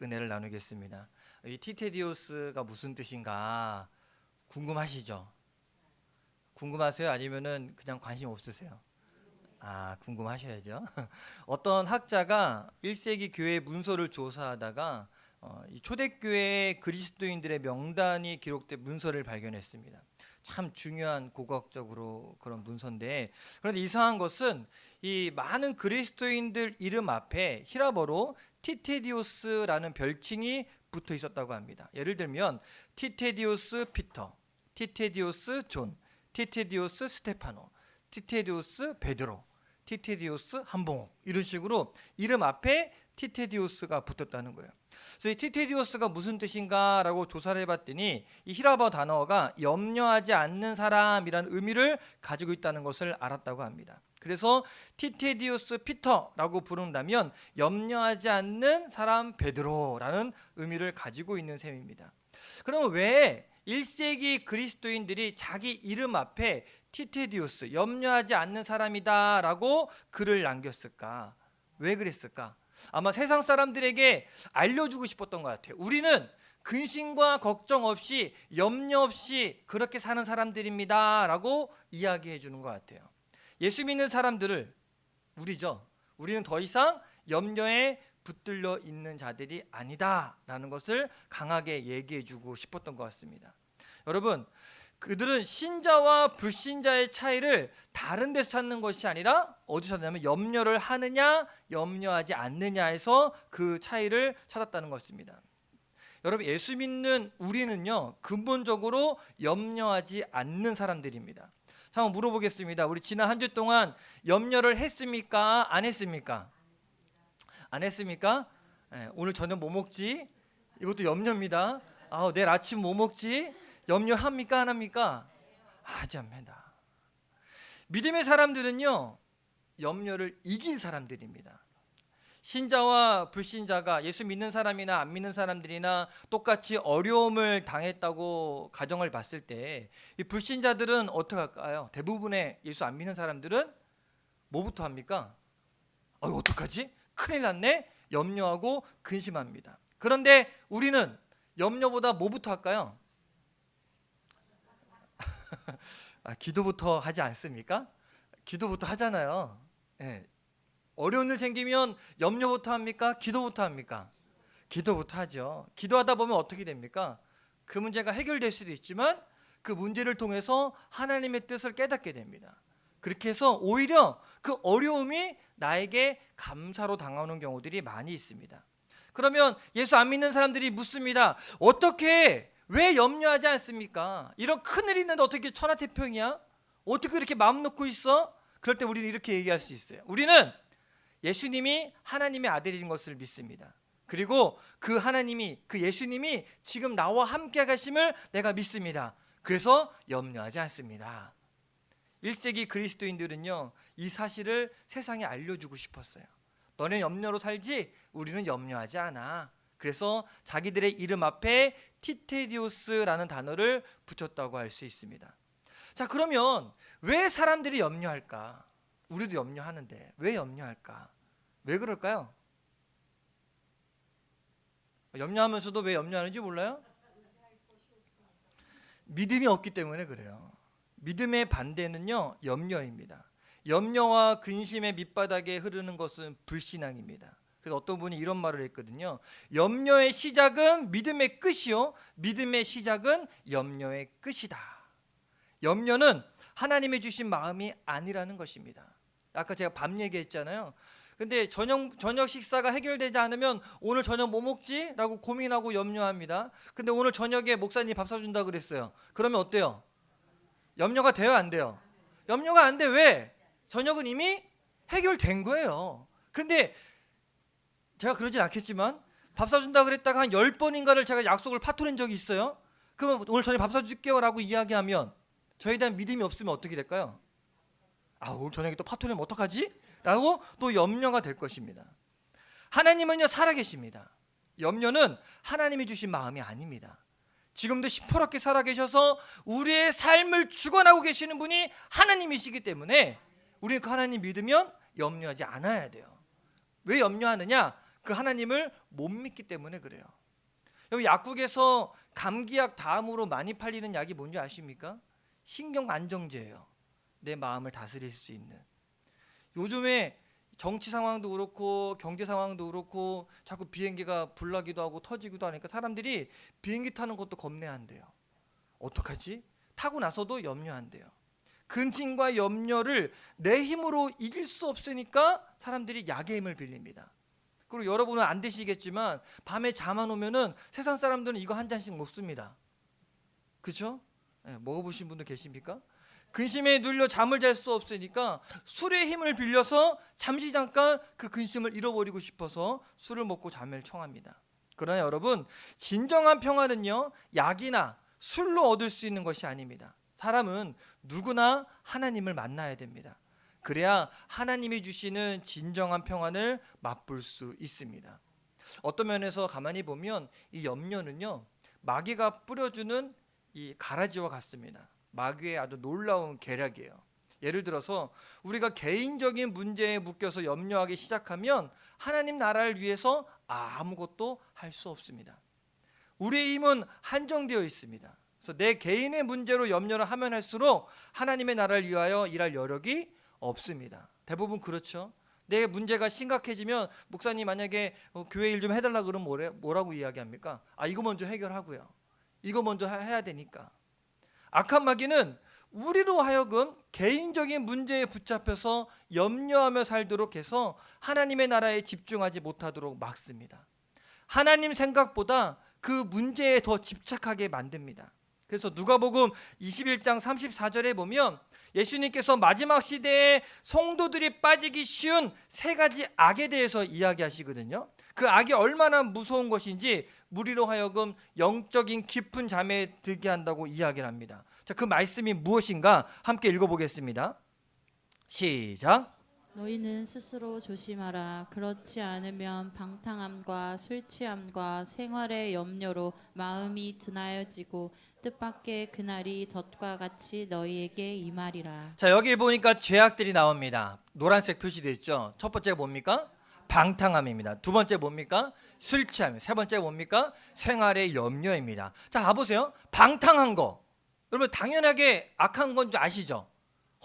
은혜를 나누겠습니다. 이 티테디오스가 무슨 뜻인가 궁금하시죠? 궁금하세요? 아니면은 그냥 관심 없으세요? 궁금하셔야죠. 어떤 학자가 1세기 교회 문서를 조사하다가 이 초대교회 그리스도인들의 명단이 기록된 문서를 발견했습니다. 참 중요한 고고학적으로 그런 문서인데, 그런데 이상한 것은 이 많은 그리스도인들 이름 앞에 히라버로 티테디오스라는 별칭이 붙어 있었다고 합니다. 예를 들면 티테디오스 피터, 티테디오스 존, 티테디오스 스테파노, 티테디오스 베드로, 티테디오스 한봉옥, 이런 식으로 이름 앞에 티테디오스가 붙었다는 거예요. 그래서 이 티테디오스가 무슨 뜻인가라고 조사를 해봤더니 이 히라버 단어가 염려하지 않는 사람이라는 의미를 가지고 있다는 것을 알았다고 합니다. 그래서 티테디오스 피터라고 부른다면 염려하지 않는 사람 베드로라는 의미를 가지고 있는 셈입니다. 그러면 왜 1세기 그리스도인들이 자기 이름 앞에 티테디오스, 염려하지 않는 사람이다 라고 글을 남겼을까? 왜 그랬을까? 아마 세상 사람들에게 알려주고 싶었던 것 같아요. 우리는 근심과 걱정 없이 염려 없이 그렇게 사는 사람들입니다 라고 이야기해 주는 것 같아요. 예수 믿는 사람들을, 우리는 더 이상 염려에 붙들려 있는 자들이 아니다 라는 것을 강하게 얘기해 주고 싶었던 것 같습니다. 여러분, 그들은 신자와 불신자의 차이를 다른 데서 찾는 것이 아니라 어디서 찾냐면 염려를 하느냐 염려하지 않느냐에서 그 차이를 찾았다는 것입니다. 여러분, 예수 믿는 우리는요 근본적으로 염려하지 않는 사람들입니다. 자, 한번 물어보겠습니다. 우리 지난 한 주 동안 염려를 했습니까? 안 했습니까? 안 했습니까? 오늘 저녁 뭐 먹지? 이것도 염려입니다. 내일 아침 뭐 먹지? 염려합니까? 안 합니까? 하지 않습니다. 믿음의 사람들은요 염려를 이긴 사람들입니다. 신자와 불신자가, 예수 믿는 사람이나 안 믿는 사람들이나 똑같이 어려움을 당했다고 가정을 봤을 때 이 불신자들은 어떻게 할까요? 대부분의 예수 안 믿는 사람들은 뭐부터 합니까? 어떡하지? 큰일 났네? 염려하고 근심합니다. 그런데 우리는 염려보다 뭐부터 할까요? 기도부터 하지 않습니까? 기도부터 하잖아요. 네. 어려운 일 생기면 염려부터 합니까? 기도부터 합니까? 기도부터 하죠. 기도하다 보면 어떻게 됩니까? 그 문제가 해결될 수도 있지만 그 문제를 통해서 하나님의 뜻을 깨닫게 됩니다. 그렇게 해서 오히려 그 어려움이 나에게 감사로 다가오는 경우들이 많이 있습니다. 그러면 예수 안 믿는 사람들이 묻습니다. 어떻게, 왜 염려하지 않습니까? 이런 큰일이 있는데 어떻게 천하태평이야? 어떻게 이렇게 마음 놓고 있어? 그럴 때 우리는 이렇게 얘기할 수 있어요. 우리는 예수님이 하나님의 아들인 것을 믿습니다. 그리고 그 하나님이, 그 예수님이 지금 나와 함께 가심을 내가 믿습니다. 그래서 염려하지 않습니다. 1세기 그리스도인들은요 이 사실을 세상에 알려주고 싶었어요. 너네 염려로 살지 우리는 염려하지 않아. 그래서 자기들의 이름 앞에 티테디오스라는 단어를 붙였다고 할 수 있습니다. 자, 그러면 왜 사람들이 염려할까? 우리도 염려하는데 왜 염려할까? 왜 그럴까요? 염려하면서도 왜 염려하는지 몰라요? 믿음이 없기 때문에 그래요. 믿음의 반대는요 염려입니다. 염려와 근심의 밑바닥에 흐르는 것은 불신앙입니다. 그래서 어떤 분이 이런 말을 했거든요. 염려의 시작은 믿음의 끝이요, 믿음의 시작은 염려의 끝이다. 염려는 하나님이 주신 마음이 아니라는 것입니다. 아까 제가 밥 얘기했잖아요. 근데 저녁 식사가 해결되지 않으면 오늘 저녁 뭐 먹지? 라고 고민하고 염려합니다. 근데 오늘 저녁에 목사님 밥 사준다 그랬어요. 그러면 어때요? 염려가 돼요, 안 돼요? 염려가 안 돼. 왜? 저녁은 이미 해결된 거예요. 근데 제가 그러진 않겠지만 밥 사준다 그랬다가 한 10번인가를 제가 약속을 파토낸 적이 있어요. 그러면 오늘 저녁 밥 사줄게요 라고 이야기하면 저에 대한 믿음이 없으면 어떻게 될까요? 오늘 저녁에 또 파토내면 어떡하지? 라고 또 염려가 될 것입니다. 하나님은요 살아계십니다. 염려는 하나님이 주신 마음이 아닙니다. 지금도 시퍼렇게 살아계셔서 우리의 삶을 주관하고 계시는 분이 하나님이시기 때문에 우리는 그 하나님 믿으면 염려하지 않아야 돼요. 왜 염려하느냐? 그 하나님을 못 믿기 때문에 그래요. 여러분, 약국에서 감기약 다음으로 많이 팔리는 약이 뭔지 아십니까? 신경 안정제예요. 내 마음을 다스릴 수 있는. 요즘에 정치 상황도 그렇고 경제 상황도 그렇고 자꾸 비행기가 불나기도 하고 터지기도 하니까 사람들이 비행기 타는 것도 겁내한대요. 어떡하지? 타고 나서도 염려한대요. 근심과 염려를 내 힘으로 이길 수 없으니까 사람들이 약의 힘을 빌립니다. 그리고 여러분은 안 드시겠지만 밤에 잠 안 오면은 세상 사람들은 이거 한 잔씩 먹습니다. 그렇죠? 네, 먹어보신 분들 계십니까? 근심에 눌려 잠을 잘 수 없으니까 술의 힘을 빌려서 잠시 잠깐 그 근심을 잃어버리고 싶어서 술을 먹고 잠을 청합니다. 그러나 여러분, 진정한 평화는요, 약이나 술로 얻을 수 있는 것이 아닙니다. 사람은 누구나 하나님을 만나야 됩니다. 그래야 하나님이 주시는 진정한 평안을 맛볼 수 있습니다. 어떤 면에서 가만히 보면 이 염려는요, 마귀가 뿌려주는 이 가라지와 같습니다. 마귀의 아주 놀라운 계략이에요. 예를 들어서 우리가 개인적인 문제에 묶여서 염려하기 시작하면 하나님 나라를 위해서 아무것도 할 수 없습니다. 우리의 힘은 한정되어 있습니다. 그래서 내 개인의 문제로 염려를 하면 할수록 하나님의 나라를 위하여 일할 여력이 없습니다. 대부분 그렇죠. 내 문제가 심각해지면 목사님 만약에 교회 일 좀 해달라 그러면 뭐라고 이야기합니까? 이거 먼저 해결하고요. 이거 먼저 해야 되니까. 악한 마귀는 우리로 하여금 개인적인 문제에 붙잡혀서 염려하며 살도록 해서 하나님의 나라에 집중하지 못하도록 막습니다. 하나님 생각보다 그 문제에 더 집착하게 만듭니다. 그래서 누가복음 21장 34절에 보면 예수님께서 마지막 시대에 성도들이 빠지기 쉬운 세 가지 악에 대해서 이야기하시거든요. 그 악이 얼마나 무서운 것인지 무리로 하여금 영적인 깊은 잠에 들게 한다고 이야기를 합니다. 자, 그 말씀이 무엇인가 함께 읽어보겠습니다. 시작. 너희는 스스로 조심하라. 그렇지 않으면 방탕함과 술 취함과 생활의 염려로 마음이 둔하여지고 뜻밖의 그날이 덫과 같이 너희에게 임하리라. 자, 여기 보니까 죄악들이 나옵니다. 노란색 표시되어 있죠. 첫 번째가 뭡니까? 방탕함입니다. 두 번째 뭡니까? 술 취함. 세 번째 뭡니까? 생활의 염려입니다. 자, 가보세요. 방탕한 거, 여러분 당연하게 악한 건 줄 아시죠?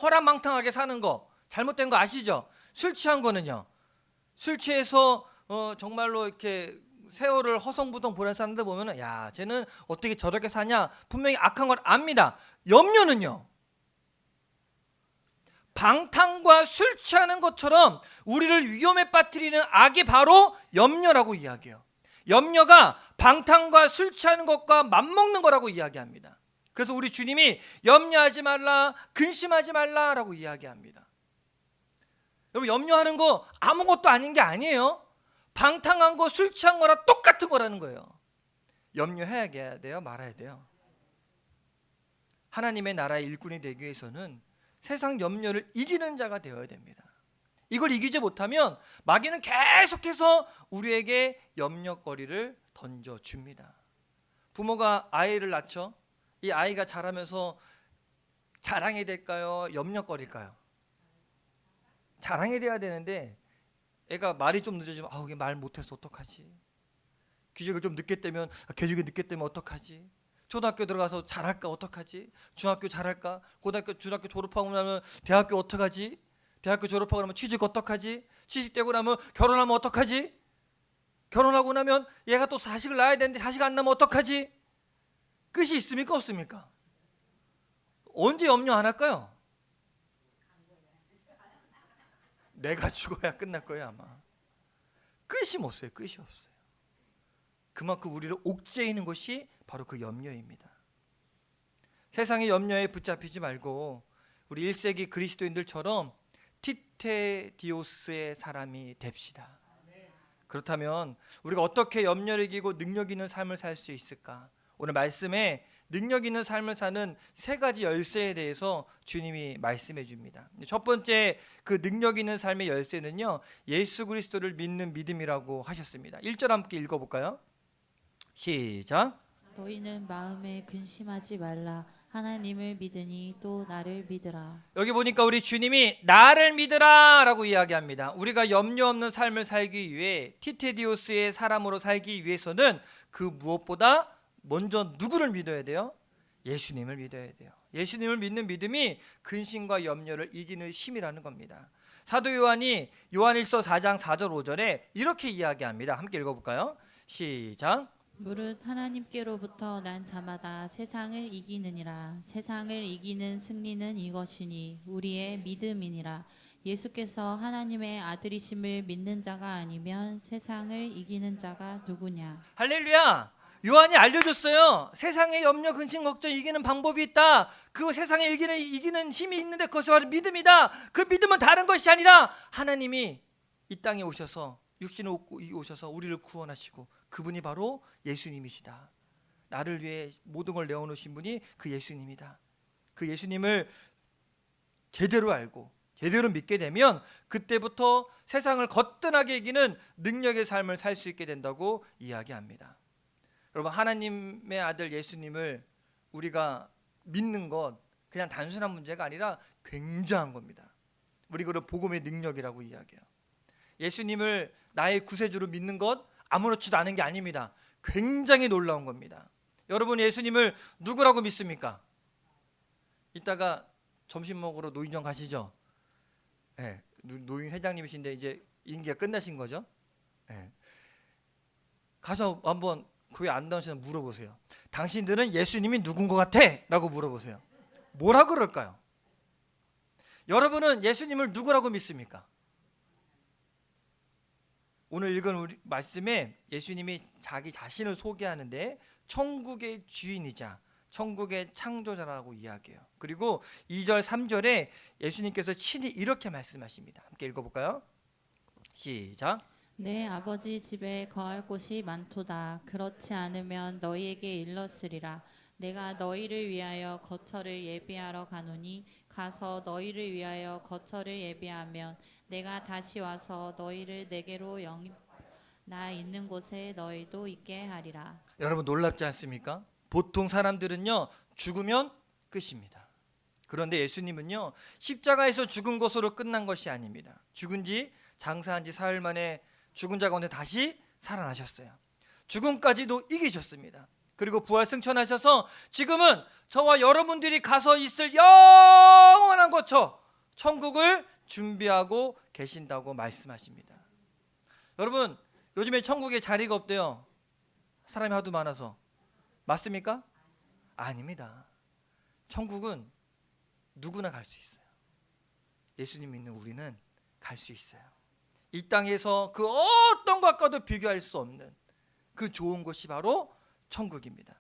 허랑방탕하게 사는 거, 잘못된 거 아시죠? 술 취한 거는요, 술 취해서 정말로 이렇게 세월을 허송부동 보낸 사람들 보면은 야, 쟤는 어떻게 저렇게 사냐, 분명히 악한 걸 압니다. 염려는요, 방탕과 술 취하는 것처럼 우리를 위험에 빠뜨리는 악이 바로 염려라고 이야기해요. 염려가 방탕과 술 취하는 것과 맞먹는 거라고 이야기합니다. 그래서 우리 주님이 염려하지 말라, 근심하지 말라라고 이야기합니다. 여러분, 염려하는 거 아무것도 아닌 게 아니에요. 방탕한 거, 술 취한 거랑 똑같은 거라는 거예요. 염려해야 돼요, 말아야 돼요. 하나님의 나라의 일꾼이 되기 위해서는 세상 염려를 이기는 자가 되어야 됩니다. 이걸 이기지 못하면 마귀는 계속해서 우리에게 염려거리를 던져줍니다. 부모가 아이를 낳죠. 이 아이가 자라면서 자랑이 될까요? 염려거릴까요? 자랑이 돼야 되는데 애가 말이 좀 늦어지면 이게 말 못해서 어떡하지? 기저귀 좀 늦게 떼면 기저귀 늦게 떼면 어떡하지? 초등학교 들어가서 잘할까 어떡하지? 중학교 잘할까? 고등학교, 중학교 졸업하고 나면 대학교 어떡하지? 대학교 졸업하고 나면 취직 어떡하지? 취직되고 나면 결혼하면 어떡하지? 결혼하고 나면 얘가 또 자식을 낳아야 되는데 자식 안 낳으면 어떡하지? 끝이 있습니까 없습니까? 언제 염려 안 할까요? 내가 죽어야 끝날 거예요 아마. 끝이 없어요. 끝이 없어요. 그만큼 우리를 옥죄이는 것이 바로 그 염려입니다. 세상의 염려에 붙잡히지 말고 우리 1세기 그리스도인들처럼 티테디오스의 사람이 됩시다. 그렇다면 우리가 어떻게 염려를 이기고 능력 있는 삶을 살 수 있을까? 오늘 말씀에 능력 있는 삶을 사는 세 가지 열쇠에 대해서 주님이 말씀해 줍니다. 첫 번째 그 능력 있는 삶의 열쇠는요, 예수 그리스도를 믿는 믿음이라고 하셨습니다. 1절 함께 읽어볼까요? 시작. 너희는 마음에 근심하지 말라. 하나님을 믿으니 또 나를 믿으라. 여기 보니까 우리 주님이 나를 믿으라 라고 이야기합니다. 우리가 염려 없는 삶을 살기 위해 티테디오스의 사람으로 살기 위해서는 그 무엇보다 먼저 누구를 믿어야 돼요? 예수님을 믿어야 돼요. 예수님을 믿는 믿음이 근심과 염려를 이기는 힘이라는 겁니다. 사도 요한이 요한일서 4장 4절 5절에 이렇게 이야기합니다. 함께 읽어볼까요? 시작. 무릇 하나님께로부터 난 자마다 세상을 이기느니라. 세상을 이기는 승리는 이것이니 우리의 믿음이니라. 예수께서 하나님의 아들이심을 믿는 자가 아니면 세상을 이기는 자가 누구냐. 할렐루야. 요한이 알려줬어요. 세상의 염려, 근심, 걱정 이기는 방법이 있다. 그 세상에 이기는 힘이 있는데 그것이 바로 믿음이다. 그 믿음은 다른 것이 아니라 하나님이 이 땅에 오셔서 육신을 오셔서 우리를 구원하시고 그분이 바로 예수님이시다. 나를 위해 모든 걸 내어놓으신 분이 그 예수님이다. 그 예수님을 제대로 알고 제대로 믿게 되면 그때부터 세상을 거뜬하게 이기는 능력의 삶을 살 수 있게 된다고 이야기합니다. 여러분, 하나님의 아들 예수님을 우리가 믿는 것 그냥 단순한 문제가 아니라 굉장한 겁니다. 우리 그걸 복음의 능력이라고 이야기해요. 예수님을 나의 구세주로 믿는 것 아무렇지도 않은 게 아닙니다. 굉장히 놀라운 겁니다. 여러분, 예수님을 누구라고 믿습니까? 이따가 점심 먹으러 노인정 가시죠? 네, 노인 회장님이신데 이제 임기가 끝나신 거죠? 네. 가서 한번 교회 안 나오시면 물어보세요. 당신들은 예수님이 누군 것 같아? 라고 물어보세요. 뭐라 그럴까요? 여러분은 예수님을 누구라고 믿습니까? 오늘 읽은 우리 말씀에 예수님이 자기 자신을 소개하는데 천국의 주인이자 천국의 창조자라고 이야기해요. 그리고 2절 3절에 예수님께서 친히 이렇게 말씀하십니다. 함께 읽어볼까요? 시작. 내 아버지 집에 거할 곳이 많도다. 그렇지 않으면 너희에게 일렀으리라. 내가 너희를 위하여 거처를 예비하러 가노니 가서 너희를 위하여 거처를 예비하면 내가 다시 와서 너희를 내게로 나 있는 곳에 너희도 있게 하리라. 여러분, 놀랍지 않습니까? 보통 사람들은요 죽으면 끝입니다. 그런데 예수님은요 십자가에서 죽은 것으로 끝난 것이 아닙니다. 죽은 지 장사한 지 사흘 만에 죽은 자 가운데 다시 살아나셨어요. 죽음까지도 이기셨습니다. 그리고 부활 승천하셔서 지금은 저와 여러분들이 가서 있을 영원한 거처 천국을 준비하고 계신다고 말씀하십니다. 여러분, 요즘에 천국에 자리가 없대요. 사람이 하도 많아서. 맞습니까? 아닙니다. 천국은 누구나 갈 수 있어요. 예수님 믿는 우리는 갈 수 있어요. 이 땅에서 그 어떤 것과도 비교할 수 없는 그 좋은 곳이 바로 천국입니다.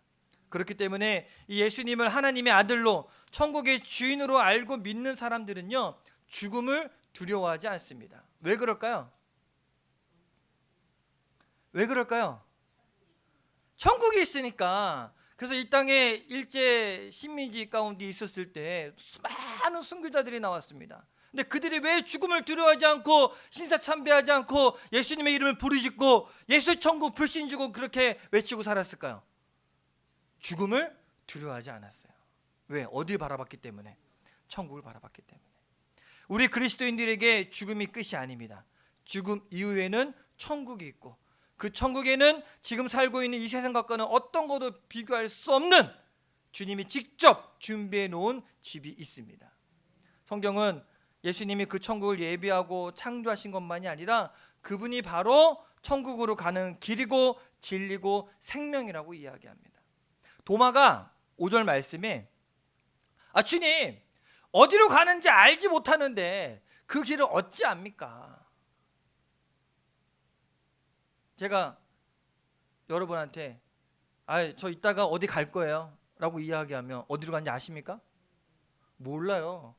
그렇기 때문에 이 예수님을 하나님의 아들로 천국의 주인으로 알고 믿는 사람들은요 죽음을 두려워하지 않습니다. 왜 그럴까요? 왜 그럴까요? 천국이 있으니까. 그래서 이 땅에 일제 식민지 가운데 있었을 때 수많은 순교자들이 나왔습니다. 근데 그들이 왜 죽음을 두려워하지 않고 신사참배하지 않고 예수님의 이름을 부르짖고 예수 천국 불신 주고 그렇게 외치고 살았을까요? 죽음을 두려워하지 않았어요. 왜? 어딜 바라봤기 때문에? 천국을 바라봤기 때문에. 우리 그리스도인들에게 죽음이 끝이 아닙니다. 죽음 이후에는 천국이 있고 그 천국에는 지금 살고 있는 이 세상 것과는 어떤 것도 비교할 수 없는 주님이 직접 준비해 놓은 집이 있습니다. 성경은 예수님이 그 천국을 예비하고 창조하신 것만이 아니라 그분이 바로 천국으로 가는 길이고 진리고 생명이라고 이야기합니다. 도마가 5절 말씀에 주님 어디로 가는지 알지 못하는데 그 길을 어찌 압니까? 제가 여러분한테 저 이따가 어디 갈 거예요 라고 이야기하면 어디로 가는지 아십니까? 몰라요.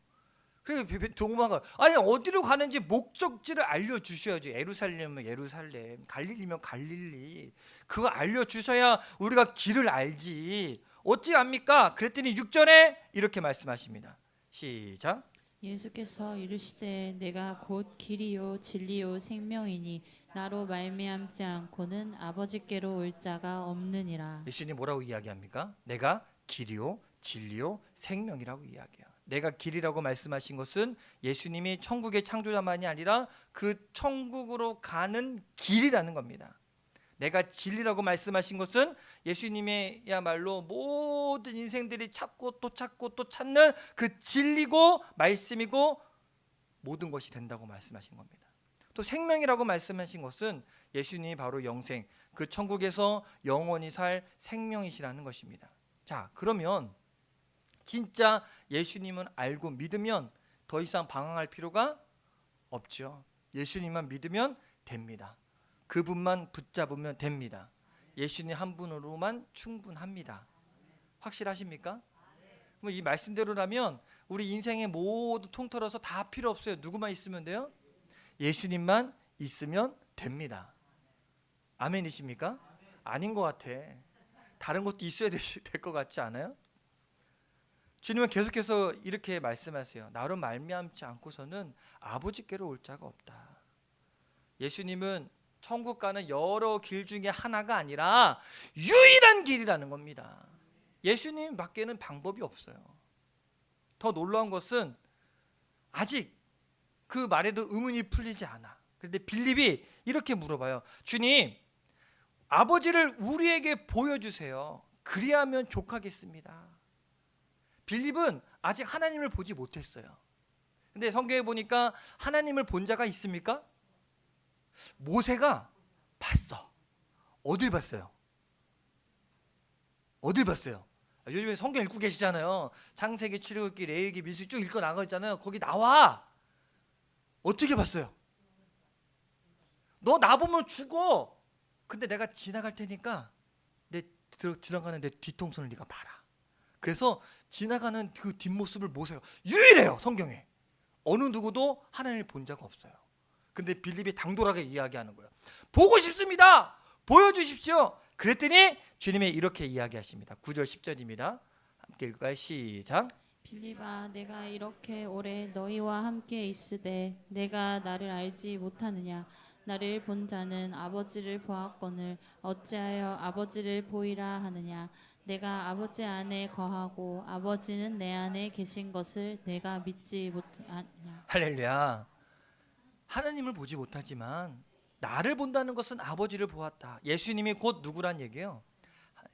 그래서 도마가 어디로 가는지 목적지를 알려주셔야죠. 예루살렘이면 예루살렘, 갈릴리면 갈릴리, 그거 알려주셔야 우리가 길을 알지 어찌 압니까? 그랬더니 6절에 이렇게 말씀하십니다. 시작. 예수께서 이르시되 내가 곧 길이요 진리요 생명이니 나로 말미암지 않고는 아버지께로 올 자가 없느니라. 예수님 뭐라고 이야기합니까? 내가 길이요 진리요 생명이라고 이야기해요. 내가 길이라고 말씀하신 것은 예수님이 천국의 창조자만이 아니라 그 천국으로 가는 길이라는 겁니다. 내가 진리라고 말씀하신 것은 예수님의야말로 모든 인생들이 찾고 또 찾고 또 찾는 그 진리고 말씀이고 모든 것이 된다고 말씀하신 겁니다. 또 생명이라고 말씀하신 것은 예수님이 바로 영생, 그 천국에서 영원히 살 생명이시라는 것입니다. 자, 그러면 진짜 예수님은 알고 믿으면 더 이상 방황할 필요가 없죠. 예수님만 믿으면 됩니다. 그분만 붙잡으면 됩니다. 예수님 한 분으로만 충분합니다. 확실하십니까? 뭐 이 말씀대로라면 우리 인생의 모두 통틀어서 다 필요 없어요. 누구만 있으면 돼요? 예수님만 있으면 됩니다. 아멘이십니까? 아닌 것 같아. 다른 것도 있어야 될 것 같지 않아요? 주님은 계속해서 이렇게 말씀하세요. 나로 말미암지 않고서는 아버지께로 올 자가 없다. 예수님은 천국 가는 여러 길 중에 하나가 아니라 유일한 길이라는 겁니다. 예수님 밖에는 방법이 없어요. 더 놀라운 것은 아직 그 말에도 의문이 풀리지 않아. 그런데 빌립이 이렇게 물어봐요. 주님, 아버지를 우리에게 보여주세요. 그리하면 족하겠습니다. 빌립은 아직 하나님을 보지 못했어요. 근데 성경에 보니까 하나님을 본 자가 있습니까? 모세가 봤어. 어딜 봤어요? 어딜 봤어요? 요즘에 성경 읽고 계시잖아요. 창세기, 출애굽기, 레위기, 민수기 쭉 읽고 나가 있잖아요. 거기 나와. 어떻게 봤어요? 너 나보면 죽어. 근데 내가 지나갈 테니까 지나가는 내 뒤통수를 네가 봐라. 그래서 지나가는 그 뒷모습을 모세가 유일해요. 성경에. 어느 누구도 하나님을 본 자가 없어요. 근데 빌립이 당돌하게 이야기하는 거예요. 보고 싶습니다. 보여주십시오. 그랬더니 주님이 이렇게 이야기하십니다. 9절 10절입니다. 함께 읽을까요? 시작. 빌립아, 내가 이렇게 오래 너희와 함께 있으되 내가 나를 알지 못하느냐? 나를 본 자는 아버지를 보았거늘 어찌하여 아버지를 보이라 하느냐? 내가 아버지 안에 거하고 아버지는 내 안에 계신 것을 내가 믿지 못하느냐? 할렐루야. 하나님을 보지 못하지만 나를 본다는 것은 아버지를 보았다. 예수님이 곧 누구란 얘기예요?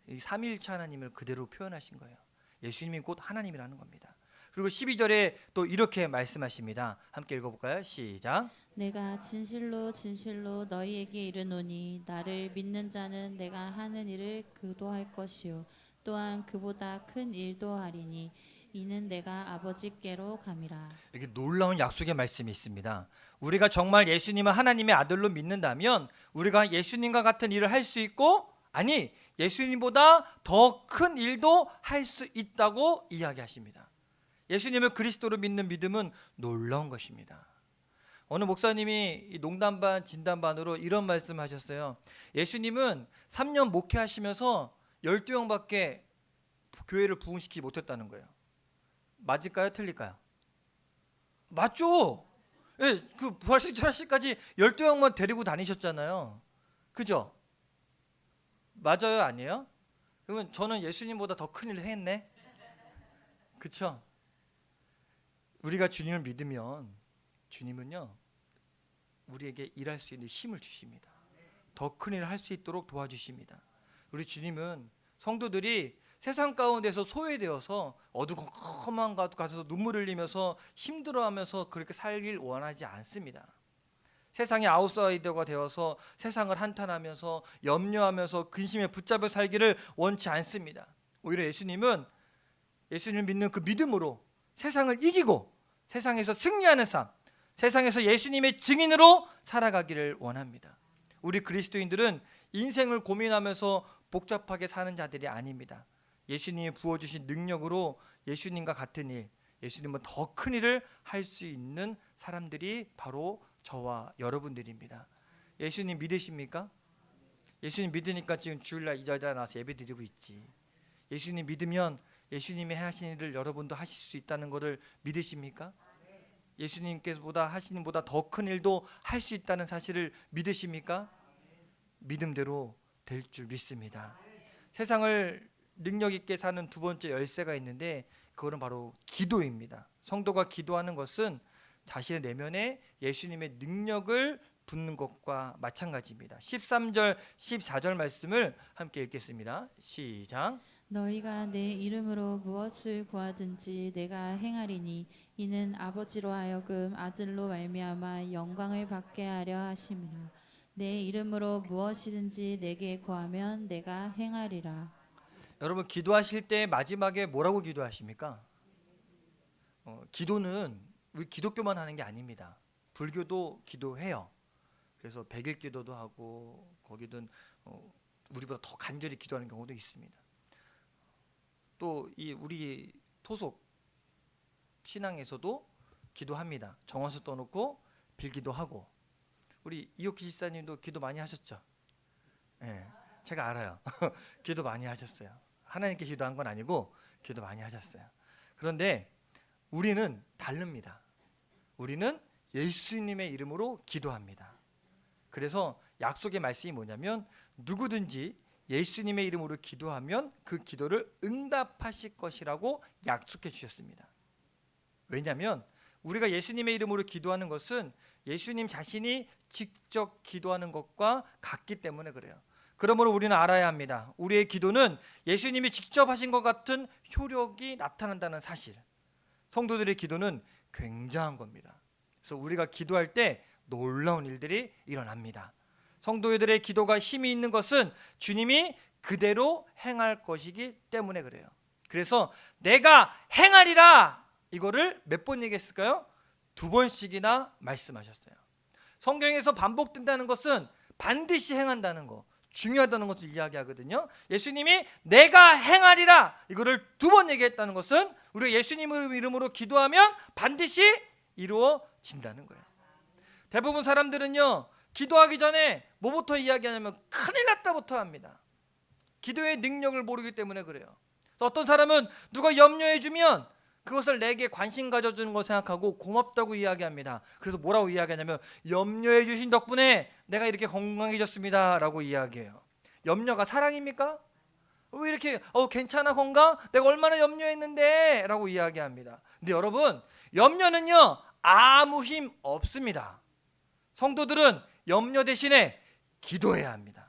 이 삼위일체 하나님을 그대로 표현하신 거예요. 예수님이 곧 하나님이라는 겁니다. 그리고 12절에 또 이렇게 말씀하십니다. 함께 읽어볼까요? 시작. 내가 진실로 진실로 너희에게 이르노니 나를 믿는 자는 내가 하는 일을 그도 할 것이요 또한 그보다 큰 일도 하리니 이는 내가 아버지께로 감이라. 여기 놀라운 약속의 말씀이 있습니다. 우리가 정말 예수님을 하나님의 아들로 믿는다면 우리가 예수님과 같은 일을 할 수 있고, 아니 예수님보다 더 큰 일도 할 수 있다고 이야기하십니다. 예수님을 그리스도로 믿는 믿음은 놀라운 것입니다. 어느 목사님이 농담 반 진담 반으로 이런 말씀하셨어요. 예수님은 3년 목회하시면서 12명밖에 교회를 부흥시키지 못했다는 거예요. 맞을까요? 틀릴까요? 맞죠? 예, 그 부활절하시까지 12명만 데리고 다니셨잖아요. 그죠? 맞아요? 아니에요? 그러면 저는 예수님보다 더 큰 일을 했네? 그쵸? 우리가 주님을 믿으면 주님은요 우리에게 일할 수 있는 힘을 주십니다. 더 큰 일을 할 수 있도록 도와주십니다. 우리 주님은 성도들이 세상 가운데서 소외되어서 어두컴컴한 곳 가서 눈물 흘리면서 힘들어하면서 그렇게 살길 원하지 않습니다. 세상의 아웃사이더가 되어서 세상을 한탄하면서 염려하면서 근심에 붙잡혀 살기를 원치 않습니다. 오히려 예수님은 예수님을 믿는 그 믿음으로 세상을 이기고 세상에서 승리하는 삶, 세상에서 예수님의 증인으로 살아가기를 원합니다. 우리 그리스도인들은 인생을 고민하면서 복잡하게 사는 자들이 아닙니다. 예수님이 부어주신 능력으로 예수님과 같은 일, 예수님은 더 큰 일을 할 수 있는 사람들이 바로 저와 여러분들입니다. 예수님 믿으십니까? 예수님 믿으니까 지금 주일날 이 자리에 나와서 예배 드리고 있지. 예수님 믿으면 예수님이 하신 일을 여러분도 하실 수 있다는 것을 믿으십니까? 예수님께서보다 하시는 보다 더 큰 일도 할 수 있다는 사실을 믿으십니까? 믿음대로 될 줄 믿습니다. 세상을 능력 있게 사는 두 번째 열쇠가 있는데 그거는 바로 기도입니다. 성도가 기도하는 것은 자신의 내면에 예수님의 능력을 붓는 것과 마찬가지입니다. 13절 14절 말씀을 함께 읽겠습니다. 시작. 너희가 내 이름으로 무엇을 구하든지 내가 행하리니 이는 아버지로 하여금 아들로 말미암아 영광을 받게 하려 하심이라. 내 이름으로 무엇이든지 내게 구하면 내가 행하리라. 여러분 기도하실 때 마지막에 뭐라고 기도하십니까? 기도는 우리 기독교만 하는 게 아닙니다. 불교도 기도해요. 그래서 백일 기도도 하고 거기든 우리보다 더 간절히 기도하는 경우도 있습니다. 또 이 우리 토속 신앙에서도 기도합니다. 정원수 떠놓고 빌기도 하고. 우리 이옥희 집사님도 기도 많이 하셨죠? 네, 제가 알아요. 기도 많이 하셨어요. 하나님께 기도한 건 아니고 기도 많이 하셨어요. 그런데 우리는 다릅니다. 우리는 예수님의 이름으로 기도합니다. 그래서 약속의 말씀이 뭐냐면 누구든지 예수님의 이름으로 기도하면 그 기도를 응답하실 것이라고 약속해 주셨습니다. 왜냐하면 우리가 예수님의 이름으로 기도하는 것은 예수님 자신이 직접 기도하는 것과 같기 때문에 그래요. 그러므로 우리는 알아야 합니다. 우리의 기도는 예수님이 직접 하신 것 같은 효력이 나타난다는 사실. 성도들의 기도는 굉장한 겁니다. 그래서 우리가 기도할 때 놀라운 일들이 일어납니다. 성도들의 기도가 힘이 있는 것은 주님이 그대로 행할 것이기 때문에 그래요. 그래서 내가 행하리라 이거를 몇 번 얘기했을까요? 2번씩이나 말씀하셨어요. 성경에서 반복된다는 것은 반드시 행한다는 거, 중요하다는 것을 이야기하거든요. 예수님이 내가 행하리라 이거를 2번 얘기했다는 것은 우리가 예수님 이름으로 기도하면 반드시 이루어진다는 거예요. 대부분 사람들은요 기도하기 전에 뭐부터 이야기하냐면 큰일 났다부터 합니다. 기도의 능력을 모르기 때문에 그래요. 그래서 어떤 사람은 누가 염려해 주면 그것을 내게 관심 가져주는 거 생각하고 고맙다고 이야기합니다. 그래서 뭐라고 이야기하냐면 염려해 주신 덕분에 내가 이렇게 건강해졌습니다 라고 이야기해요. 염려가 사랑입니까? 왜 이렇게 괜찮아 건강? 내가 얼마나 염려했는데 라고 이야기합니다. 근데 여러분 염려는요 아무 힘 없습니다. 성도들은 염려 대신에 기도해야 합니다.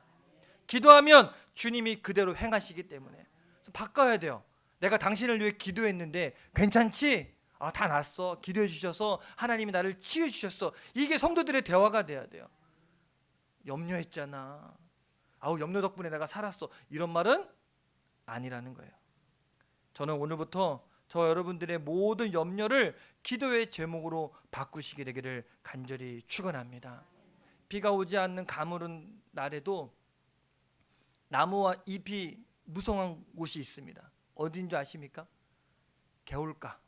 기도하면 주님이 그대로 행하시기 때문에 바꿔야 돼요. 내가 당신을 위해 기도했는데 괜찮지? 다 났어. 기도해 주셔서 하나님이 나를 치유해 주셨어. 이게 성도들의 대화가 돼야 돼요. 염려했잖아. 염려 덕분에 내가 살았어. 이런 말은 아니라는 거예요. 저는 오늘부터 저 여러분들의 모든 염려를 기도의 제목으로 바꾸시게 되기를 간절히 축원합니다. 비가 오지 않는 가물은 날에도 나무와 잎이 무성한 곳이 있습니다. 어딘 줄 아십니까? 개울가.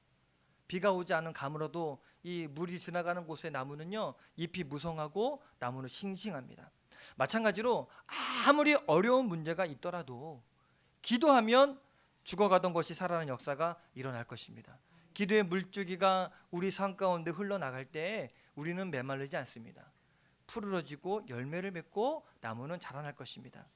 비가 오지 않은 가물어도 이 물이 지나가는 곳의 나무는요 잎이 무성하고 나무는 싱싱합니다. 마찬가지로 아무리 어려운 문제가 있더라도 기도하면 죽어가던 것이 살아나는 역사가 일어날 것입니다. 기도의 물줄기가 우리 삶 가운데 흘러나갈 때 우리는 메말르지 않습니다. 푸르러지고 열매를 맺고 나무는 자라날 것입니다.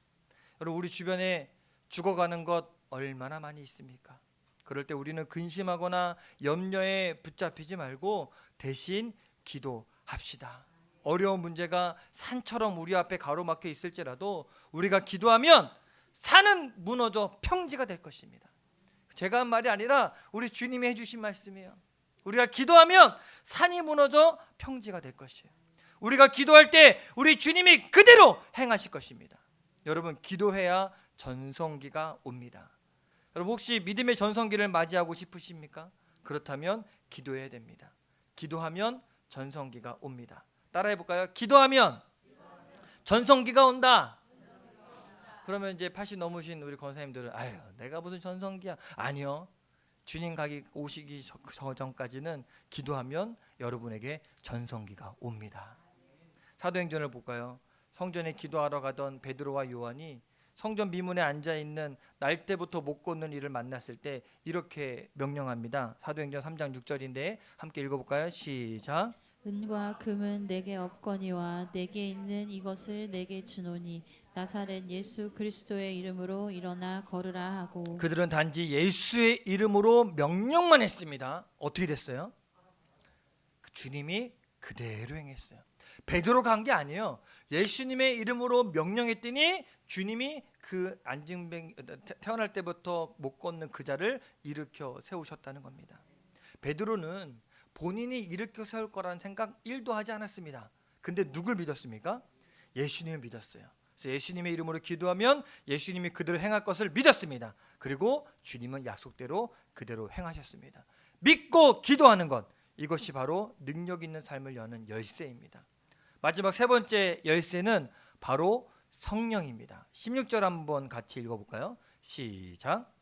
여러분 우리 주변에 죽어가는 것 얼마나 많이 있습니까? 그럴 때 우리는 근심하거나 염려에 붙잡히지 말고 대신 기도합시다. 어려운 문제가 산처럼 우리 앞에 가로막혀 있을지라도 우리가 기도하면 산은 무너져 평지가 될 것입니다. 제가 한 말이 아니라 우리 주님이 해주신 말씀이에요. 우리가 기도하면 산이 무너져 평지가 될 것이에요. 우리가 기도할 때 우리 주님이 그대로 행하실 것입니다. 여러분 기도해야 전성기가 옵니다. 여러분 혹시 믿음의 전성기를 맞이하고 싶으십니까? 그렇다면 기도해야 됩니다. 기도하면 전성기가 옵니다. 따라해 볼까요? 기도하면 전성기가 온다. 그러면 이제 80 넘으신 우리 권사님들은 내가 무슨 전성기야. 아니요. 주님 오시기 전까지는 기도하면 여러분에게 전성기가 옵니다. 사도행전을 볼까요? 성전에 기도하러 가던 베드로와 요한이 성전 미문에 앉아있는 날 때부터 못 걷는 이를 만났을 때 이렇게 명령합니다. 사도행전 3장 6절인데 함께 읽어볼까요? 시작. 은과 금은 내게 없거니와 내게 있는 이것을 내게 주노니 나사렛 예수 그리스도의 이름으로 일어나 걸으라 하고 그들은 단지 예수의 이름으로 명령만 했습니다. 어떻게 됐어요? 주님이 그대로 행했어요. 베드로가 한 게 아니에요. 예수님의 이름으로 명령했더니 주님이 그 안증뱅 태어날 때부터 못 걷는 그 자를 일으켜 세우셨다는 겁니다. 베드로는 본인이 일으켜 세울 거라는 생각 1도 하지 않았습니다. 근데 누굴 믿었습니까? 예수님을 믿었어요. 그래서 예수님의 이름으로 기도하면 예수님이 그대로 행할 것을 믿었습니다. 그리고 주님은 약속대로 그대로 행하셨습니다. 믿고 기도하는 것, 이것이 바로 능력 있는 삶을 여는 열쇠입니다. 마지막 세 번째 열쇠는 바로 성령입니다. 16절 한번 같이 읽어볼까요? 시작.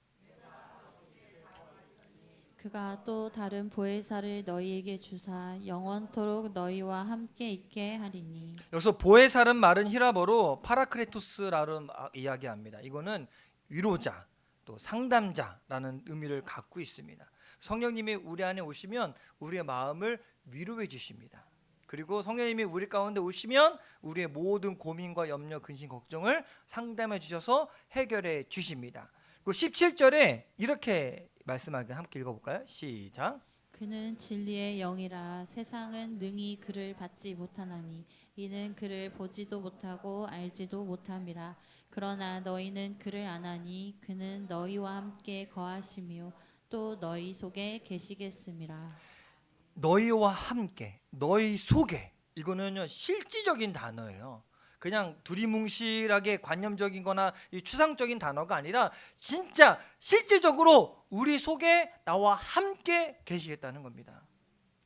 그가 또 다른 보혜사를 너희에게 주사 영원토록 너희와 함께 있게 하리니. 여기서 보혜사는 말은 히라버로 파라크레토스라는 이야기합니다. 이거는 위로자, 또 상담자라는 의미를 갖고 있습니다. 성령님이 우리 안에 오시면 우리의 마음을 위로해 주십니다. 그리고 성령님이 우리 가운데 오시면 우리의 모든 고민과 염려, 근심, 걱정을 상담해 주셔서 해결해 주십니다. 그리고 17절에 이렇게 말씀하게 함께 읽어볼까요? 시작. 그는 진리의 영이라 세상은 능히 그를 받지 못하나니 이는 그를 보지도 못하고 알지도 못함이라. 그러나 너희는 그를 아나니 그는 너희와 함께 거하시며 또 너희 속에 계시겠음이라. 너희와 함께, 너희 속에, 이거는요 실질적인 단어예요. 그냥 두리뭉실하게 관념적인 거나 이 추상적인 단어가 아니라 진짜 실질적으로 우리 속에 나와 함께 계시겠다는 겁니다.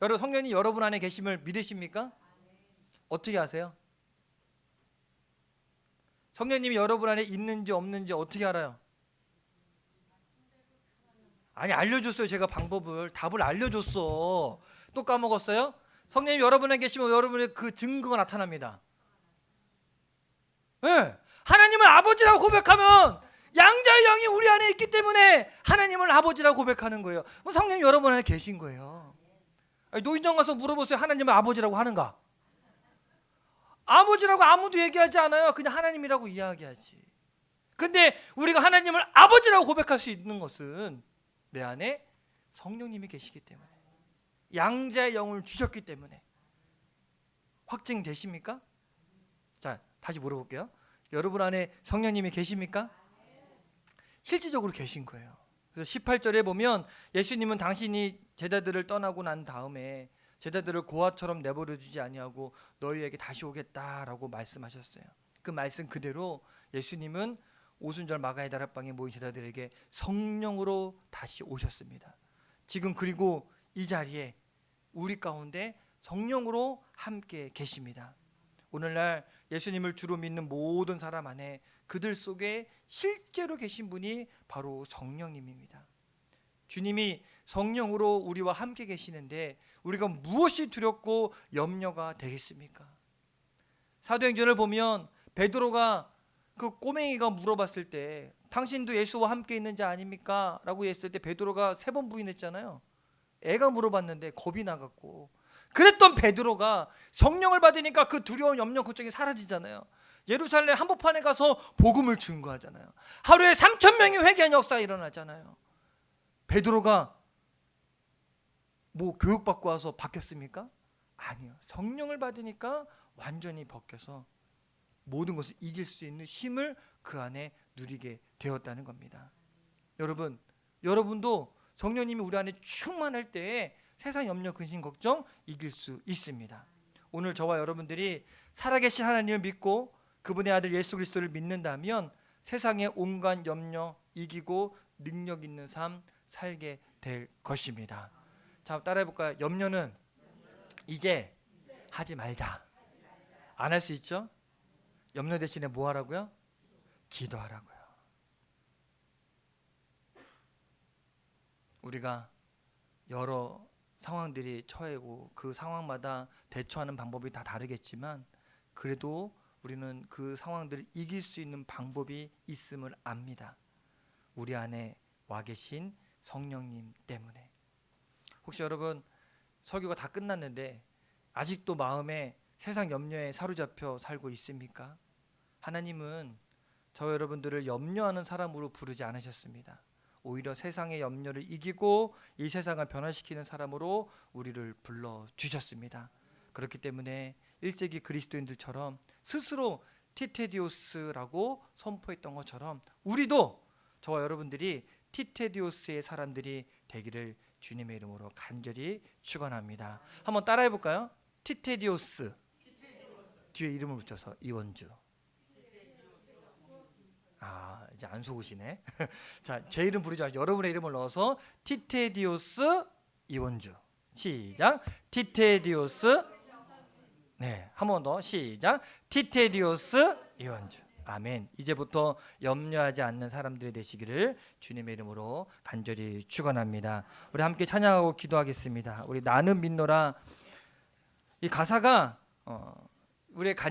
여러분, 성령이 여러분 안에 계심을 믿으십니까? 어떻게 아세요? 성령님이 여러분 안에 있는지 없는지 어떻게 알아요? 아니, 알려줬어요. 제가 방법을, 답을 알려줬어. 또 까먹었어요? 성령님이 여러분에 계시면 여러분의 그 증거가 나타납니다. 네. 하나님을 아버지라고 고백하면 양자의 영이 우리 안에 있기 때문에 하나님을 아버지라고 고백하는 거예요. 성령이 여러분 안에 계신 거예요. 아니, 노인정 가서 물어보세요. 하나님을 아버지라고 하는가? 아버지라고 아무도 얘기하지 않아요. 그냥 하나님이라고 이야기하지. 근데 우리가 하나님을 아버지라고 고백할 수 있는 것은 내 안에 성령님이 계시기 때문에, 양자의 영을 주셨기 때문에. 확증되십니까? 자, 다시 물어볼게요. 여러분 안에 성령님이 계십니까? 실질적으로 계신 거예요. 그래서 18절에 보면 예수님은 당신이 제자들을 떠나고 난 다음에 제자들을 고아처럼 내버려 두지 아니하고 너희에게 다시 오겠다라고 말씀하셨어요. 그 말씀 그대로 예수님은 오순절 마가의 다락방에 모인 제자들에게 성령으로 다시 오셨습니다. 지금 그리고 이 자리에 우리 가운데 성령으로 함께 계십니다. 오늘날 예수님을 주로 믿는 모든 사람 안에 그들 속에 실제로 계신 분이 바로 성령님입니다. 주님이 성령으로 우리와 함께 계시는데 우리가 무엇이 두렵고 염려가 되겠습니까? 사도행전을 보면 베드로가 그 꼬맹이가 물어봤을 때 당신도 예수와 함께 있는 자 아닙니까? 라고 했을 때 베드로가 3번 부인했잖아요. 애가 물어봤는데 겁이 나갖고. 그랬던 베드로가 성령을 받으니까 그 두려운 염려 걱정이 사라지잖아요. 예루살렘 한복판에 가서 복음을 증거하잖아요. 하루에 3,000명이 회개한 역사가 일어나잖아요. 베드로가 뭐 교육받고 와서 바뀌었습니까? 아니요. 성령을 받으니까 완전히 벗겨서 모든 것을 이길 수 있는 힘을 그 안에 누리게 되었다는 겁니다. 여러분, 여러분도 성령님이 우리 안에 충만할 때에 세상 염려, 근심, 걱정 이길 수 있습니다. 오늘 저와 여러분들이 살아계신 하나님을 믿고 그분의 아들 예수 그리스도를 믿는다면 세상의 온갖 염려 이기고 능력 있는 삶 살게 될 것입니다. 자, 따라해볼까요? 염려는 이제 하지 말자. 안 할 수 있죠? 염려 대신에 뭐 하라고요? 기도하라고요. 우리가 여러 상황들이 처해고 그 상황마다 대처하는 방법이 다 다르겠지만 그래도 우리는 그 상황들을 이길 수 있는 방법이 있음을 압니다. 우리 안에 와 계신 성령님 때문에. 혹시 여러분 설교가 다 끝났는데 아직도 마음에 세상 염려에 사로잡혀 살고 있습니까? 하나님은 저와 여러분들을 염려하는 사람으로 부르지 않으셨습니다. 오히려 세상의 염려를 이기고 이 세상을 변화시키는 사람으로 우리를 불러주셨습니다. 그렇기 때문에 1세기 그리스도인들처럼 스스로 티테디오스라고 선포했던 것처럼 우리도 저와 여러분들이 티테디오스의 사람들이 되기를 주님의 이름으로 간절히 축원합니다. 한번 따라해 볼까요? 티테디오스. 뒤에 이름을 붙여서 이원주. 이제 안 속으시네. 자, 제 이름 부르지 마시고 여러분의 이름을 넣어서 티테디오스 이원주. 시작. 티테디오스. 네, 한 번 더 시작. 티테디오스 이원주. 아멘. 이제부터 염려하지 않는 사람들이 되시기를 주님의 이름으로 간절히 축원합니다. 우리 함께 찬양하고 기도하겠습니다. 우리 나는 믿노라. 이 가사가 우리의